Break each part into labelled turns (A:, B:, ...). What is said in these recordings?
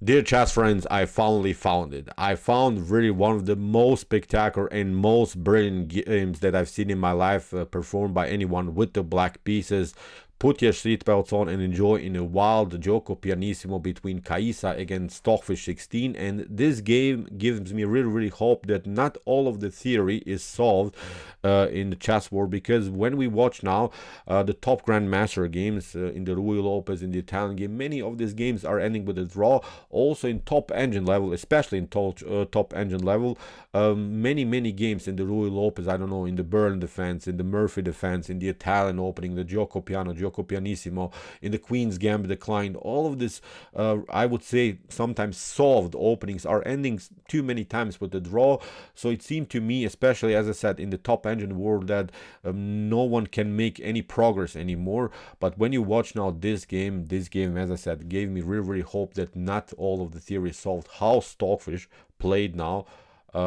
A: Dear chess friends, I finally found it. I found really one of the most spectacular and most brilliant games that I've seen in my life performed by anyone with the black pieces. Put your seatbelts on and enjoy in a wild Giuoco Pianissimo between Caissa against Stockfish 16. And this game gives me really hope that not all of the theory is solved in the chess world, because when we watch now the top grandmaster games in the Rui Lopez, in the Italian game, many of these games are ending with a draw. Also in top engine level, especially in top engine level, many games in the Rui Lopez, I don't know, in the Bern defense, in the Murphy defense, in the Italian opening, the Giuoco Pianissimo, in the Queen's Gambit declined, all of this I would say sometimes solved openings are ending too many times with the draw. So it seemed to me, especially as I said, in the top engine world, that no one can make any progress anymore. But when you watch now this game, as I said, gave me really hope that not all of the theory is solved. How Stockfish played now,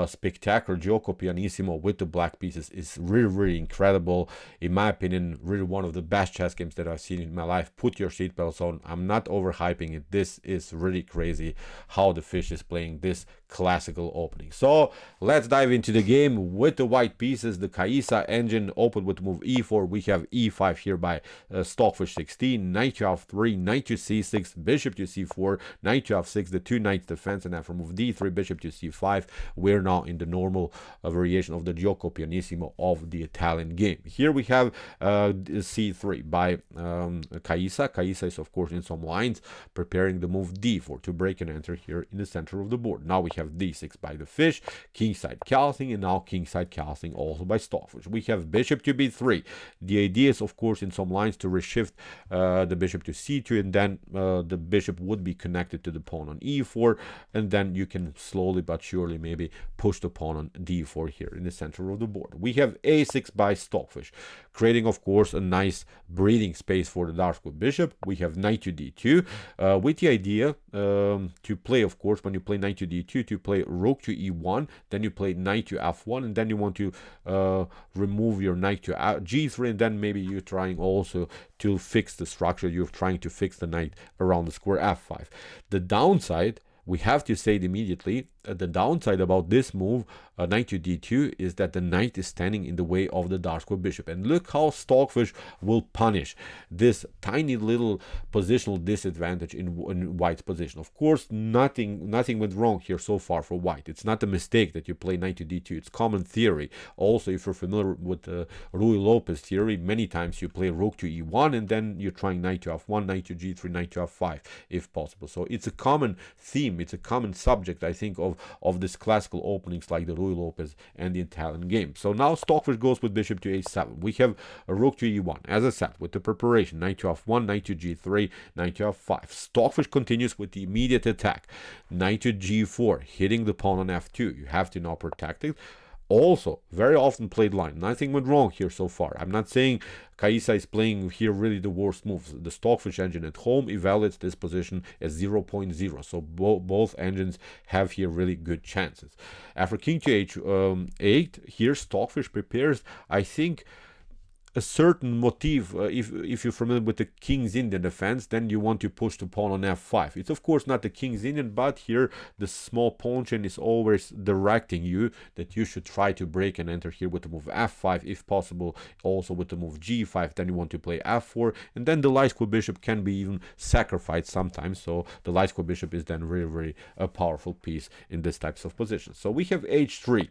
A: spectacular Giuoco Pianissimo with the black pieces is really incredible. In my opinion, really one of the best chess games that I've seen in my life. Put your seatbelts on. I'm not overhyping it. This is really crazy how the fish is playing this classical opening. So let's dive into the game with the white pieces. The Caissa engine opened with move e4. We have e5 here by Stockfish 16. Knight to f3, knight to c6, bishop to c4, knight to f6, the two knights defense, and after move d3, bishop to c5. We're now in the normal variation of the Giuoco Pianissimo of the Italian game. Here we have c3 by Caissa. Caissa is of course in some lines preparing the move d4 to break and enter here in the center of the board. Now we have d6 by the fish, kingside castling, and now kingside castling also by Stockfish. We have bishop to b3. The idea is of course in some lines to reshift the bishop to c2, and then the bishop would be connected to the pawn on e4, and then you can slowly but surely maybe push the pawn on d4 here in the center of the board. We have a6 by Stockfish, creating of course a nice breathing space for the dark square bishop. We have knight to d2 with the idea to play, of course, when you play knight to d2, to play rook to e1, then you play knight to f1, and then you want to remove your knight to g3, and then maybe you're trying also to fix the structure. You're trying to fix the knight around the square f5. The downside, we have to say it immediately, the downside about this move, knight to d2, is that the knight is standing in the way of the dark square bishop. And look how Stockfish will punish this tiny little positional disadvantage in white's position. Of course, nothing went wrong here so far for white. It's not a mistake that you play knight to d2. It's common theory. Also, if you're familiar with the Rui Lopez theory, many times you play rook to e1, and then you're trying knight to f1, knight to g3, knight to f5, if possible. So it's a common theme. It's a common subject, I think, of this classical openings like the Rui Lopez and the Italian game. So now Stockfish goes with bishop to a7. We have a rook to e1, as I said, with the preparation, knight to f1, knight to g3, knight to f5. Stockfish continues with the immediate attack, knight to g4, hitting the pawn on f2. You have to now protect it. Also, very often played line. Nothing went wrong here so far. I'm not saying Caissa is playing here really the worst moves. The Stockfish engine at home evaluates this position as 0.0. So both engines have here really good chances. After king to h8, here Stockfish prepares, I think, a certain motif. If you're familiar with the King's Indian defense, then you want to push the pawn on f5. It's of course not the King's Indian, but here the small pawn chain is always directing you that you should try to break and enter here with the move f5, if possible, also with the move g5. Then you want to play f4, and then the light square bishop can be even sacrificed sometimes. So the light square bishop is then really a powerful piece in this types of positions. So we have h3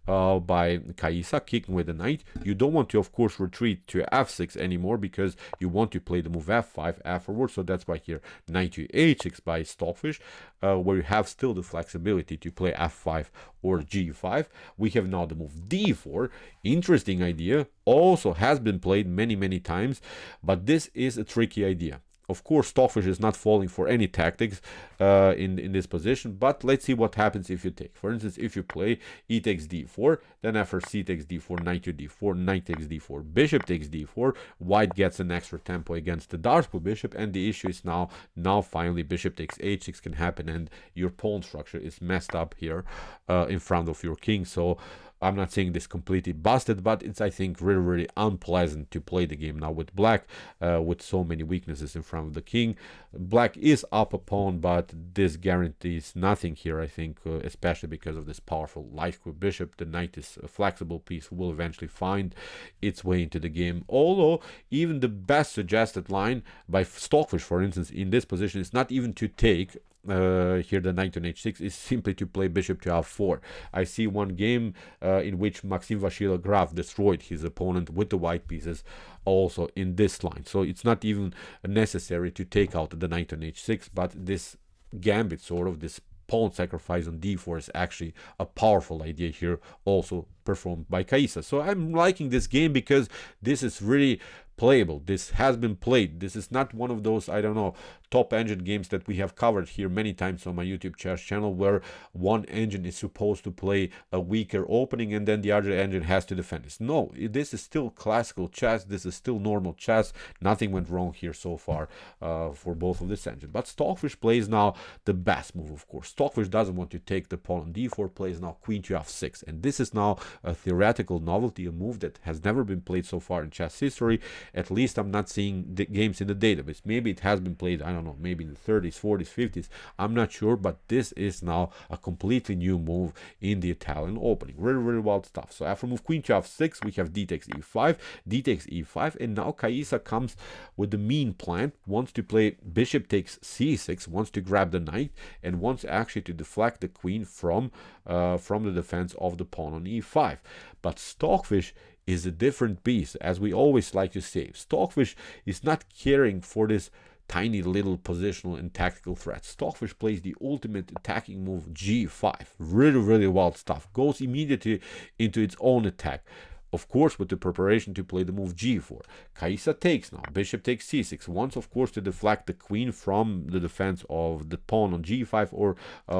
A: by Caissa, kicking with the knight. You don't want to, of course, retreat to f6 anymore, because you want to play the move f5 afterwards. So that's why here knight to h6 by Stockfish, where you have still the flexibility to play f5 or g5. We have now the move d4. Interesting idea, also has been played many times, but this is a tricky idea. Of course, Stockfish is not falling for any tactics in this position, but let's see what happens if you take. For instance, if you play e takes d4, then after c takes d4, knight to d4, knight takes d4, bishop takes d4, white gets an extra tempo against the dark square bishop, and the issue is now finally bishop takes h6 can happen, and your pawn structure is messed up here in front of your king. So I'm not saying this completely busted, but it's, I think, really, really unpleasant to play the game now with black, with so many weaknesses in front of the king. Black is up a pawn, but this guarantees nothing here, I think, especially because of this powerful life quick bishop. The knight is a flexible piece who will eventually find its way into the game. Although, even the best suggested line by Stockfish, for instance, in this position is not even to take here the knight on h6, is simply to play bishop to f4. I see one game in which Maxim Vashila Graf destroyed his opponent with the white pieces also in this line. So it's not even necessary to take out the knight on h6, but this gambit, sort of this pawn sacrifice on d4, is actually a powerful idea here, also performed by Caissa. So I'm liking this game because this is really playable. This has been played. This is not one of those, I don't know, top engine games that we have covered here many times on my YouTube chess channel, where one engine is supposed to play a weaker opening and then the other engine has to defend this. No, this is still classical chess. This is still normal chess. Nothing went wrong here so far for both of this engine. But Stockfish plays now the best move, of course. Stockfish doesn't want to take the pawn on d4, plays now queen to f6. And this is now a theoretical novelty, a move that has never been played so far in chess history. At least I'm not seeing the games in the database. Maybe it has been played, I don't know, maybe in the 30s, 40s, 50s. I'm not sure, but this is now a completely new move in the Italian opening. Really, really wild stuff. So after move queen to f6, we have d takes e5, d takes e5, and now Caissa comes with the mean plan, wants to play bishop takes c6, wants to grab the knight, and wants actually to deflect the queen from the defense of the pawn on e5. But Stockfish is a different beast, as we always like to say. Stockfish is not caring for this tiny little positional and tactical threats. Stockfish plays the ultimate attacking move g5. Really, really wild stuff. Goes immediately into its own attack. Of course, with the preparation to play the move g4. Caissa takes now. Bishop takes c6. Wants, of course, to deflect the queen from the defense of the pawn on g5 or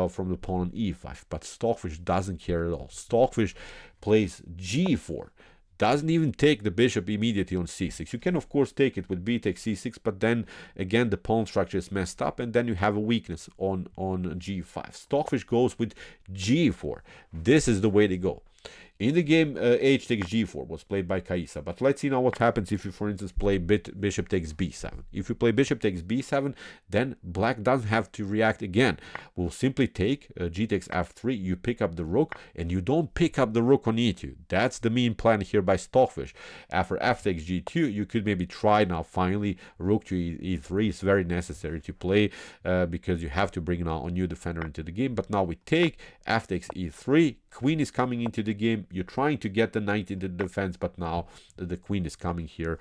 A: from the pawn on e5. But Stockfish doesn't care at all. Stockfish plays g4. Doesn't even take the bishop immediately on c6. You can, of course, take it with b takes c6, but then again the pawn structure is messed up, and then you have a weakness on g5. Stockfish goes with g4. This is the way to go. In the game, h takes g4 was played by Caissa, but let's see now what happens if you, for instance, play bishop takes b7. If you play bishop takes b7, then black doesn't have to react again. We'll simply take g takes f3, you pick up the rook, and you don't pick up the rook on e2. That's the mean plan here by Stockfish. After f takes g2, you could maybe try now, finally, rook to e3 is very necessary to play because you have to bring now a new defender into the game. But now we take f takes e3, queen is coming into the game. You're trying to get the knight into the defense, but now the queen is coming here,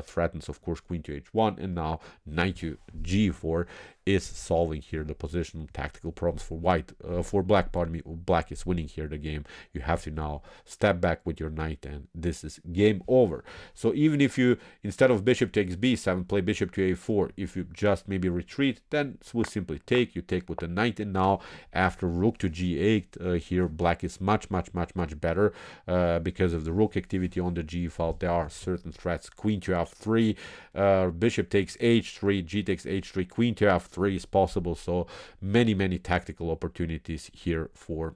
A: threatens, of course, queen to h1, and now knight to g4 is solving here the positional tactical problems for black. Pardon me. Black is winning here the game. You have to now step back with your knight, and this is game over. So even if you, instead of bishop takes b7, play bishop to a4, if you just maybe retreat, then we'll simply take. You take with the knight, and now after rook to g8, here black is much better because of the rook activity on the g file. There are certain threats. Queen to f3, bishop takes h3, g takes h3, queen to f3 is possible. So many tactical opportunities here for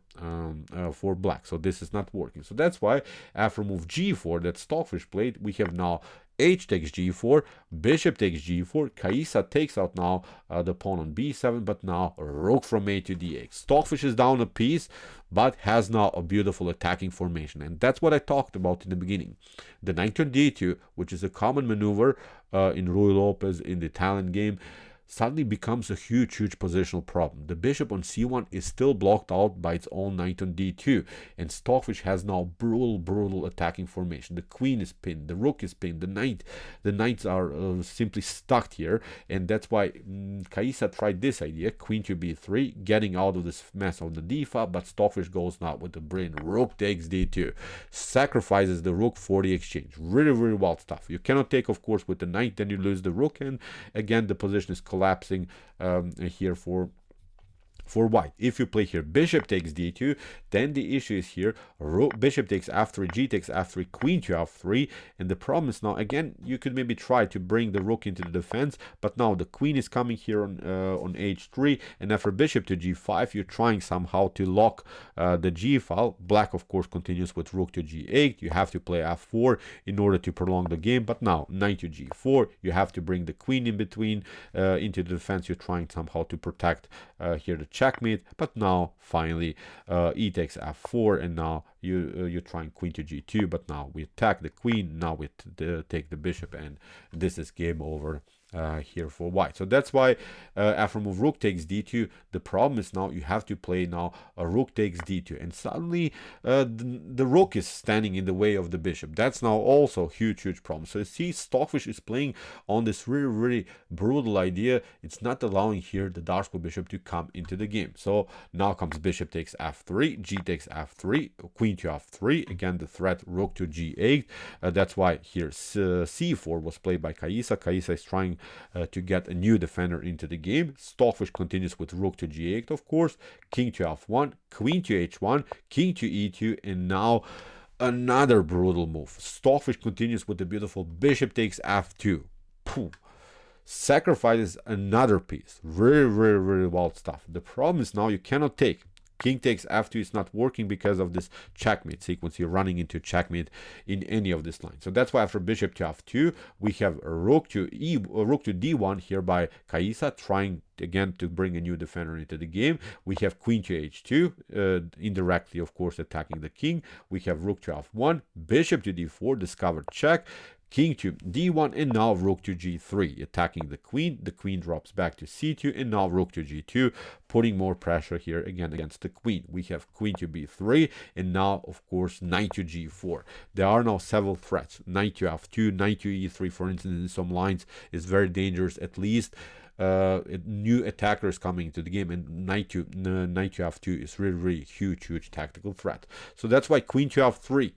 A: black. So this is not working. So that's why after move g4 that Stockfish played, we have now h takes g4, bishop takes g4, Caissa takes out now the pawn on b7, but now rook from a to d8. Stockfish is down a piece, but has now a beautiful attacking formation, and that's what I talked about in the beginning. The knight on d2, which is a common maneuver in Ruy Lopez in the Italian game, suddenly becomes a huge positional problem. The bishop on c1 is still blocked out by its own knight on d2, and Stockfish has now brutal attacking formation. The queen is pinned, the rook is pinned, the knights are simply stuck here, and that's why Caissa tried this idea, queen to b3, getting out of this mess on the d file, but Stockfish goes now with the brilliant rook takes d2, sacrifices the rook for the exchange. Really wild stuff. You cannot take, of course, with the knight, then you lose the rook, and again the position is collapsing here for for white. If you play here bishop takes d2, then the issue is here bishop takes f3, g takes f3, queen to f3, and the problem is now again you could maybe try to bring the rook into the defense, but now the queen is coming here on h3, and after bishop to g5 you're trying somehow to lock the g file. Black of course continues with rook to g8. You have to play f4 in order to prolong the game, but now knight to g4, you have to bring the queen in between into the defense. You're trying somehow to protect here the checkmate, but now finally e takes f4, and now you're trying queen to g2, but now we attack the queen, now we take the bishop, and this is game over here for white. So that's why after move rook takes d2, the problem is now you have to play now a rook takes d2, and suddenly the rook is standing in the way of the bishop. That's now also huge problem. So you see Stockfish is playing on this really brutal idea. It's not allowing here the dark square bishop to come into the game. So now comes bishop takes f3, g takes f3, queen to f3, again the threat rook to g8. That's why here c4 was played by Caissa. Caissa is trying to get a new defender into the game. Stockfish continues with rook to g8, of course, king to f1, queen to h1, king to e2, and now another brutal move. Stockfish continues with the beautiful bishop takes f2. Pooh. Sacrifices another piece. Really wild stuff. The problem is now you cannot take. King takes f2 is not working because of this checkmate sequence. You're running into checkmate in any of this line. So that's why after bishop to f2, we have a rook to d1 here by Caissa, trying again to bring a new defender into the game. We have queen to h2, indirectly of course attacking the king. We have rook to f1, bishop to d4, discovered check, king to d1, and now rook to g3, attacking the queen. The queen drops back to c2, and now rook to g2, putting more pressure here again against the queen. We have queen to b3, and now of course knight to g4. There are now several threats. Knight to f2, knight to e3, for instance, in some lines is very dangerous. At least new attackers coming into the game, and knight to f2 is really huge tactical threat. So that's why queen to f3.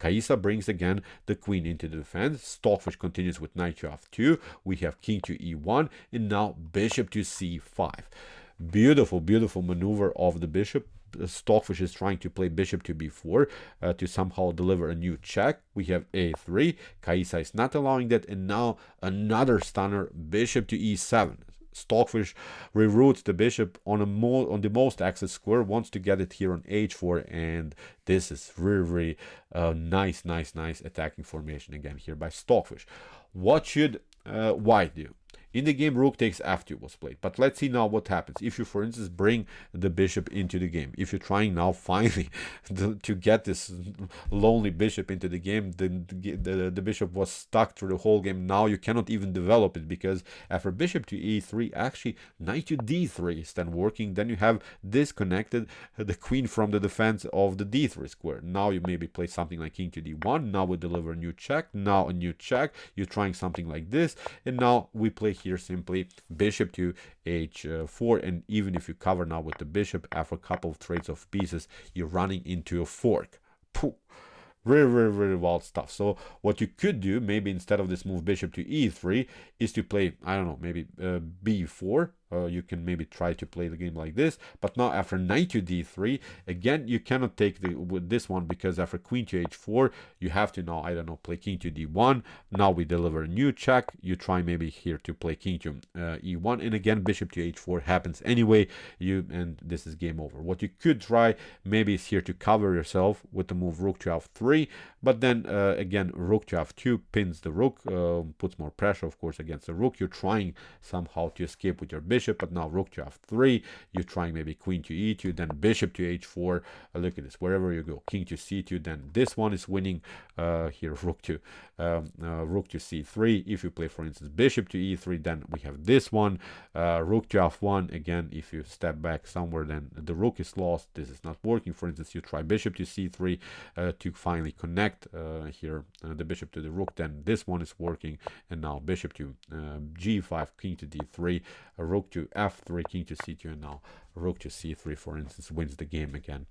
A: Caissa brings again the queen into the defense. Stockfish continues with knight to f2. We have king to e1, and now bishop to c5. Beautiful maneuver of the bishop. Stockfish is trying to play bishop to b4 to somehow deliver a new check. We have a3. Caissa is not allowing that, and now another stunner, bishop to e7. Stockfish reroutes the bishop on the most access square, wants to get it here on h4, and this is really nice attacking formation again here by Stockfish. What should white do? In the game, rook takes f2 was played. But let's see now what happens. If you, for instance, bring the bishop into the game. If you're trying now finally to get this lonely bishop into the game, the bishop was stuck through the whole game. Now you cannot even develop it, because after bishop to e3, actually knight to d3 is then working. Then you have disconnected the queen from the defense of the d3 square. Now you maybe play something like king to d1. Now we deliver a new check. Now a new check. You're trying something like this. And now we play here simply bishop to h4, and even if you cover now with the bishop, after a couple of trades of pieces, you're running into a fork. Pooh. Really wild stuff. So what you could do, maybe instead of this move bishop to e3, is to play, I don't know, maybe b4. You can maybe try to play the game like this, but now after knight to d3, again you cannot take with this one, because after queen to h4 you have to now, I don't know, play king to d1. Now we deliver a new check. You try maybe here to play king to e1, and again bishop to h4 happens anyway, and this is game over. What you could try maybe is here to cover yourself with the move rook to f3, but then again rook to f2 pins the rook, puts more pressure of course against the rook. You're trying somehow to escape with your bishop, but now rook to f3, you're trying maybe queen to e2, then bishop to h4. Look at this, wherever you go, king to c2, then this one is winning. Here rook to c3. If you play, for instance, bishop to e3, then we have this one, rook to f1. Again, if you step back somewhere, then the rook is lost. This is not working. For instance, you try bishop to c3 to finally connect here the bishop to the rook, then this one is working, and now bishop to g5, king to d3, rook to f3, king to c2, and now rook to c3, for instance, wins the game again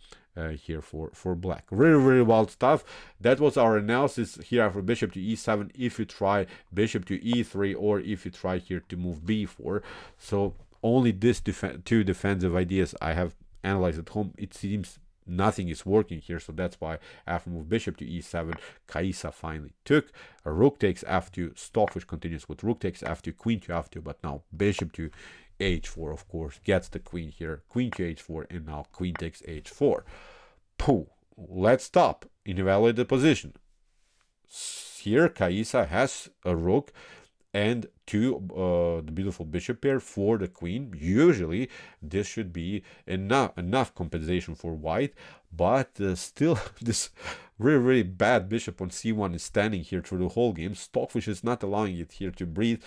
A: here for black. Really wild stuff. That was our analysis here after bishop to e7, if you try bishop to e3, or if you try here to move b4. So only this two defensive ideas I have analyzed at home. It seems nothing is working here, so that's why after move bishop to e7, Caissa finally took. A rook takes f2, Stockfish continues with rook takes f2, queen to f2, but now bishop to h4, of course, gets the queen here, queen to h4, and now queen takes h4. Pooh, let's stop and evaluate the position. Here Caissa has a rook and the beautiful bishop pair for the queen. Usually this should be enough compensation for white, but still this really bad bishop on c1 is standing here through the whole game. Stockfish is not allowing it here to breathe.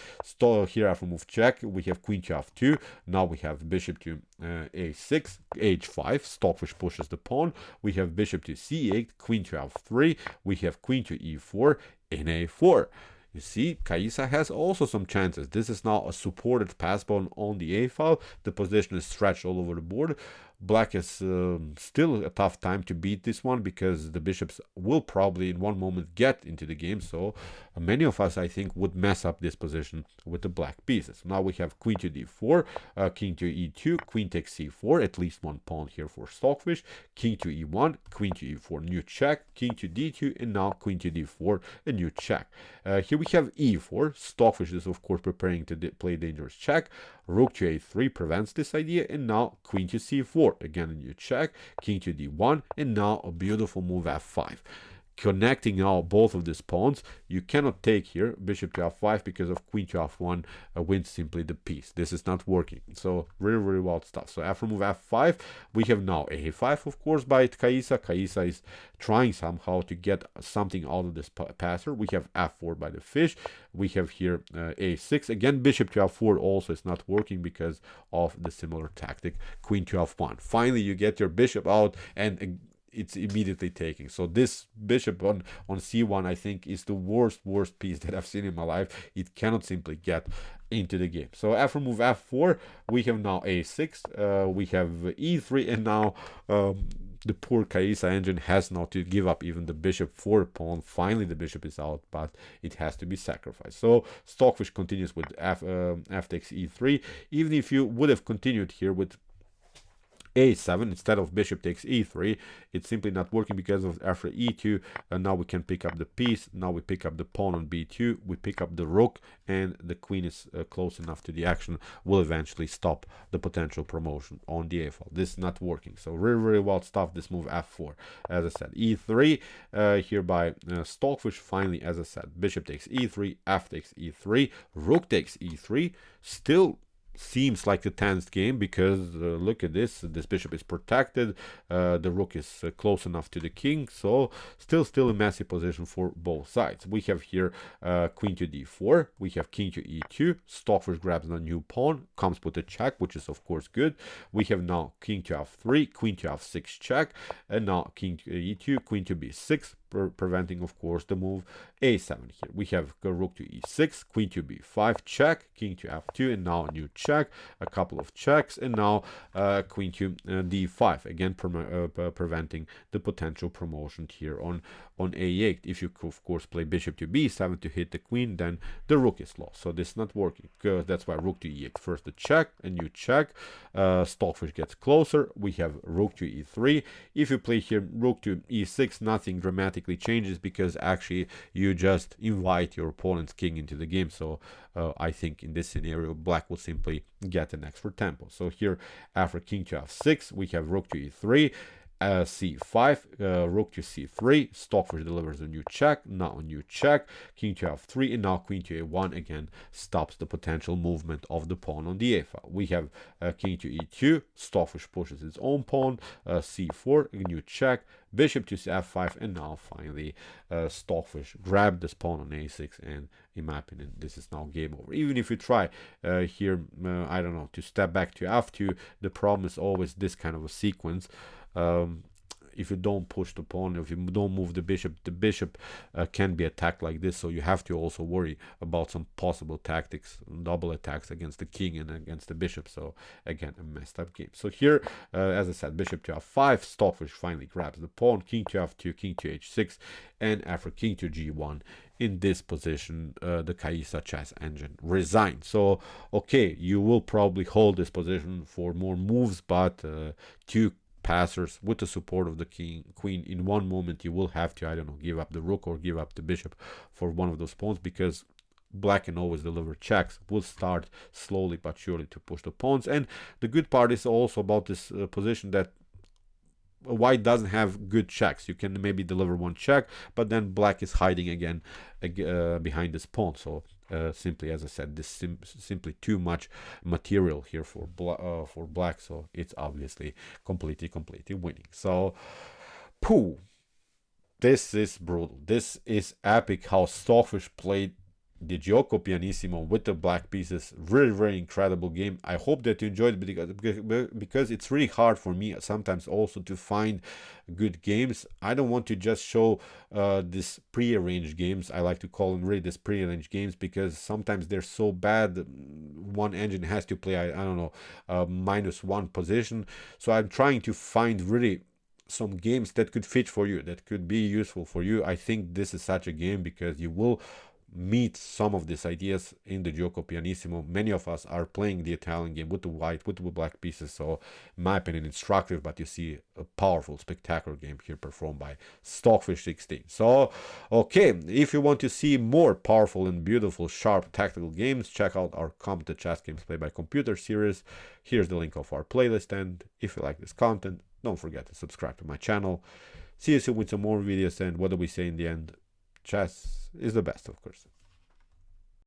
A: Here after move check, we have queen to f2. Now we have bishop to a6, h5. Stockfish pushes the pawn. We have bishop to c8, queen to f3. We have queen to e4 and a4. You see, Caissa has also some chances. This is now a supported pass pawn on the a file. The position is stretched all over the board. Black is still a tough time to beat this one because the bishops will probably in one moment get into the game. So many of us, I think, would mess up this position with the black pieces. Now we have queen to d4, king to e2, queen takes c4, at least one pawn here for Stockfish, king to e1, queen to e4, new check, king to d2, and now queen to d4, a new check. Here we have e4. Stockfish is, of course, preparing to play dangerous check. Rook to a3 prevents this idea, and now queen to c4. Again, a new check, king to d1, and now a beautiful move f5. Connecting now both of these pawns. You cannot take here bishop to f5 because of queen to f1 wins simply the piece. This is not working. So really wild stuff. So after move f5, we have now a5, of course, by Caissa. Caissa is trying somehow to get something out of this passer. We have f4 by the fish. We have here a6. Again, bishop to f4 also is not working because of the similar tactic, queen to f1. Finally, you get your bishop out, and it's immediately taking. So this bishop on c1, I think, is the worst piece that I've seen in my life. It cannot simply get into the game. So after move f4, we have now a6, we have e3, and now the poor Caissa engine has now to give up even the bishop for a pawn. Finally, the bishop is out, but it has to be sacrificed. So Stockfish continues with f takes e3. Even if you would have continued here with a7 instead of bishop takes e3, it's simply not working because of after e2, and now we can pick up the piece. Now we pick up the pawn on b2, we pick up the rook, and the queen is close enough to the action, will eventually stop the potential promotion on the a file. This is not working. So really wild stuff, this move f4. As I said, e3 here by Stockfish. Finally, as I said, bishop takes e3, f takes e3, rook takes e3. Still seems like the tense game because look at this bishop is protected, the rook is close enough to the king, so still a messy position for both sides. We have here queen to d4, we have king to e2, Stockfish grabs a new pawn, comes with a check, which is of course good. We have now king to f3, queen to f6 check, and now king to e2, queen to b6, preventing, of course, the move a7 here. We have rook to e6, queen to b5 check, king to f2, and now a new check, a couple of checks, and now queen to d5, again preventing the potential promotion here on a8. If you, of course, play bishop to b7 to hit the queen, then the rook is lost. So this is not working. That's why rook to e8. First a check, a new check. Stockfish gets closer. We have rook to e3. If you play here rook to e6, nothing dramatically changes because actually you just invite your opponent's king into the game. So I think in this scenario, black will simply get an extra tempo. So here after king to f6, we have rook to e3. c5, rook to c3, Stockfish delivers a new check, now a new check, king to f3, and now queen to a1 again stops the potential movement of the pawn on the a file. We have king to e2, Stockfish pushes his own pawn, c4, a new check, bishop to f5, and now finally Stockfish grabbed this pawn on a6, and in my opinion this is now game over. Even if you try here, I don't know, to step back to f2, the problem is always this kind of a sequence. if you don't push the pawn, if you don't move the bishop can be attacked like this. So you have to also worry about some possible tactics, double attacks against the king and against the bishop. So again, a messed up game. So here, as I said, bishop to f5, Stockfish finally grabs the pawn, king to f2, king to h6, and after king to g1, in this position, the Caissa chess engine resigns. So, okay, you will probably hold this position for more moves, but two passers with the support of the queen, in one moment you will have to, I don't know, give up the rook or give up the bishop for one of those pawns, because black can always deliver checks, will start slowly but surely to push the pawns. And the good part is also about this position that white doesn't have good checks. You can maybe deliver one check, but then black is hiding again behind this pawn. So simply, as I said, this simply too much material here for black. So it's obviously completely winning. So, pooh, this is brutal. This is epic how Stockfish played the Giuoco Pianissimo with the black pieces. Very incredible game. I hope that you enjoyed it, because it's really hard for me sometimes also to find good games. I don't want to just show this pre-arranged games. I like to call them really this pre-arranged games, because sometimes they're so bad. One engine has to play, I don't know, -1 position. So I'm trying to find really some games that could fit for you, that could be useful for you. I think this is such a game, because you will meet some of these ideas in the Giuoco Pianissimo. Many of us are playing the Italian game with the white, with the black pieces, so in my opinion instructive, but you see a powerful, spectacular game here performed by Stockfish 16. So, okay, if you want to see more powerful and beautiful, sharp tactical games, check out our Competent Chess Games Played by Computer series. Here's the link of our playlist, and if you like this content, don't forget to subscribe to my channel. See you soon with some more videos, and what do we say in the end? Chess is the best, of course.